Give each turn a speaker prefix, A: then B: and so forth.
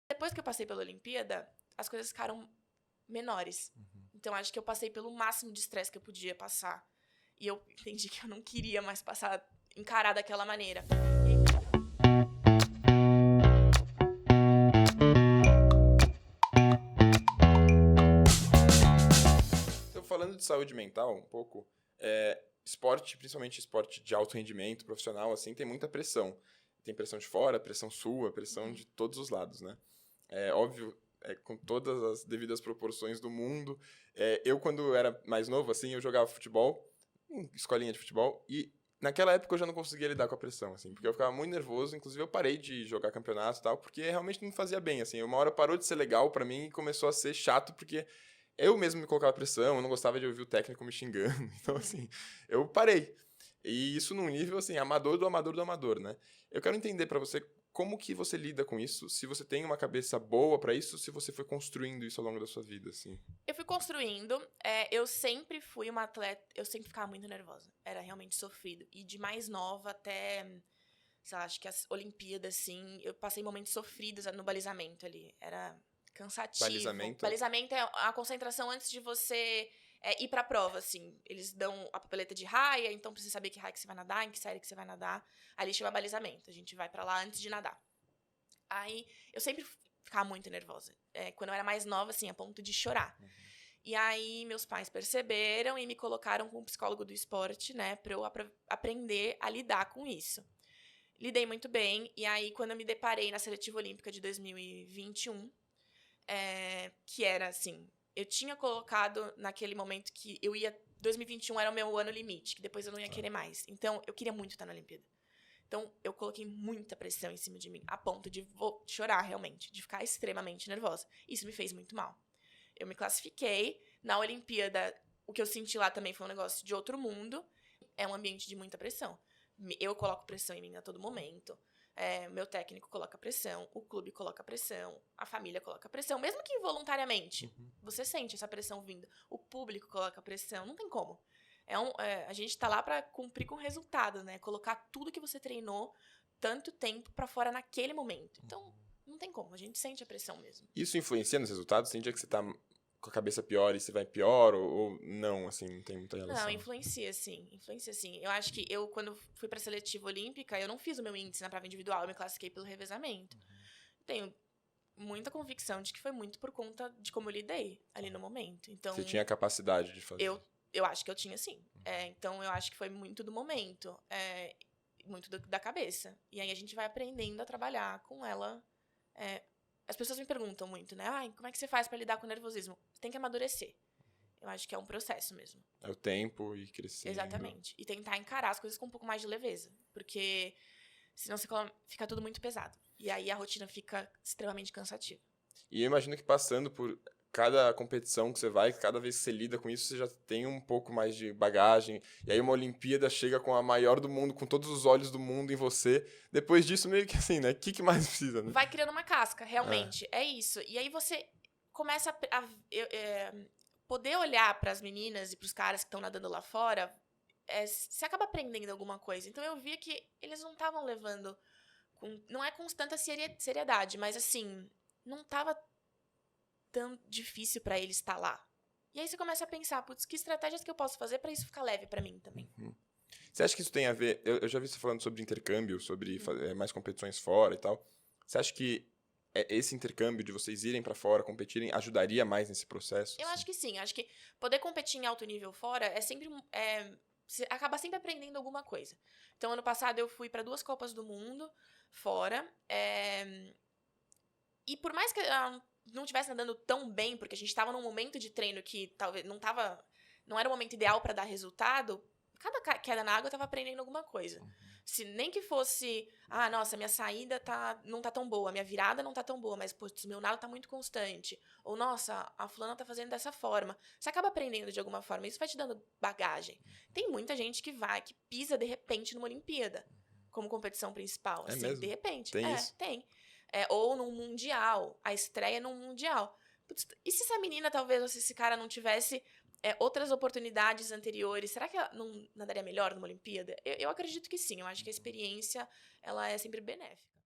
A: Depois que eu passei pela Olimpíada, as coisas ficaram menores. Então, acho que eu passei pelo máximo de estresse que eu podia passar. E eu entendi que eu não queria mais encarar daquela maneira.
B: Então, falando de saúde mental um pouco, esporte, principalmente esporte de alto rendimento, profissional, assim, tem muita pressão. Tem pressão de fora, pressão sua, pressão de todos os lados, né? É óbvio, com todas as devidas proporções do mundo. Eu, quando era mais novo, assim, eu jogava futebol, em escolinha de futebol, e naquela época eu já não conseguia lidar com a pressão, assim, porque eu ficava muito nervoso. Inclusive, eu parei de jogar campeonato e tal, porque realmente não me fazia bem, assim. Uma hora parou de ser legal pra mim e começou a ser chato, porque eu mesmo me colocava pressão, eu não gostava de ouvir o técnico me xingando. Então, assim, eu parei. E isso num nível, assim, amador do amador do amador, né? Eu quero entender pra você como que você lida com isso, se você tem uma cabeça boa pra isso, se você foi construindo isso ao longo da sua vida, assim.
A: Eu fui construindo. Eu sempre fui uma atleta. Eu sempre ficava muito nervosa. Era realmente sofrido. E de mais nova até, sei lá, acho que as Olimpíadas, assim, eu passei momentos sofridos no balizamento ali. Era cansativo.
B: Balizamento?
A: Balizamento é a concentração antes de você ir pra prova, assim. Eles dão a papeleta de raia, então precisa saber que raia que você vai nadar, em que série que você vai nadar. Ali chama balizamento. A gente vai pra lá antes de nadar. Aí, eu sempre ficava muito nervosa. Quando eu era mais nova, assim, a ponto de chorar. E aí, meus pais perceberam e me colocaram com um psicólogo do esporte, né? Pra eu aprender a lidar com isso. Lidei muito bem. E aí, quando eu me deparei na Seletiva Olímpica de 2021, que era, assim... Eu tinha colocado naquele momento que eu ia... 2021 era o meu ano limite, que depois eu não ia querer mais. Então, eu queria muito estar na Olimpíada. Então, eu coloquei muita pressão em cima de mim, a ponto de chorar, realmente, de ficar extremamente nervosa. Isso me fez muito mal. Eu me classifiquei. Na Olimpíada, o que eu senti lá também foi um negócio de outro mundo. É um ambiente de muita pressão. Eu coloco pressão em mim a todo momento. Meu técnico coloca pressão, o clube coloca pressão, a família coloca pressão, mesmo que involuntariamente. Você sente essa pressão vindo. O público coloca pressão, não tem como. A gente tá lá pra cumprir com o resultado, né? Colocar tudo que você treinou tanto tempo pra fora naquele momento. Então, não tem como. A gente sente a pressão mesmo.
B: Isso influencia nos resultados? Tem dia que você tá com a cabeça pior e você vai pior, ou não, assim, não tem muita relação?
A: Não, influencia sim. Influencia sim. Eu acho que quando fui pra seletiva olímpica, eu não fiz o meu índice na prova individual, eu me classifiquei pelo revezamento. Tenho muita convicção de que foi muito por conta de como eu lidei ali no momento. Então,
B: Você tinha a capacidade de fazer?
A: eu acho que eu tinha sim. Então, eu acho que foi muito do momento. Muito da cabeça. E aí a gente vai aprendendo a trabalhar com ela. As pessoas me perguntam muito, né? Como é que você faz pra lidar com o nervosismo? Tem que amadurecer. Eu acho que é um processo mesmo.
B: É o tempo e crescendo.
A: Exatamente. E tentar encarar as coisas com um pouco mais de leveza. Porque senão fica tudo muito pesado. E aí a rotina fica extremamente cansativa.
B: E eu imagino que passando por cada competição que você vai, cada vez que você lida com isso, você já tem um pouco mais de bagagem. E aí uma Olimpíada chega com a maior do mundo, com todos os olhos do mundo em você. Depois disso, meio que assim, né? O que mais precisa, né?
A: Vai criando uma casca, realmente. É isso. E aí você começa a poder olhar para as meninas e para os caras que estão nadando lá fora, você acaba aprendendo alguma coisa. Então eu via que eles não estavam levando não é com tanta seriedade, mas assim, não estava tão difícil para eles estar lá. E aí você começa a pensar, putz, que estratégias que eu posso fazer para isso ficar leve para mim também.
B: Você acha que isso tem a ver... Eu já vi você falando sobre intercâmbio, sobre fazer mais competições fora e tal. Você acha que esse intercâmbio de vocês irem pra fora, competirem, ajudaria mais nesse processo?
A: Eu acho que sim. Acho que poder competir em alto nível fora é sempre... você acaba sempre aprendendo alguma coisa. Então, ano passado, eu fui para 2 Copas do Mundo fora. E por mais que não estivesse andando tão bem, porque a gente estava num momento de treino que talvez não era o momento ideal para dar resultado, cada queda na água eu estava aprendendo alguma coisa. Se nem que fosse, nossa, minha saída não tá tão boa, minha virada não tá tão boa, mas, putz, meu nado tá muito constante. Ou, nossa, a fulana tá fazendo dessa forma. Você acaba aprendendo de alguma forma, isso vai te dando bagagem. Tem muita gente que pisa de repente numa Olimpíada, como competição principal.
B: É
A: assim,
B: mesmo?
A: De repente.
B: Tem isso?
A: Tem. Ou num mundial, a estreia num mundial. Putz, e se essa menina, talvez, ou se esse cara não tivesse outras oportunidades anteriores, será que ela não nadaria melhor numa Olimpíada? Eu acredito que sim, eu acho que a experiência ela é sempre benéfica.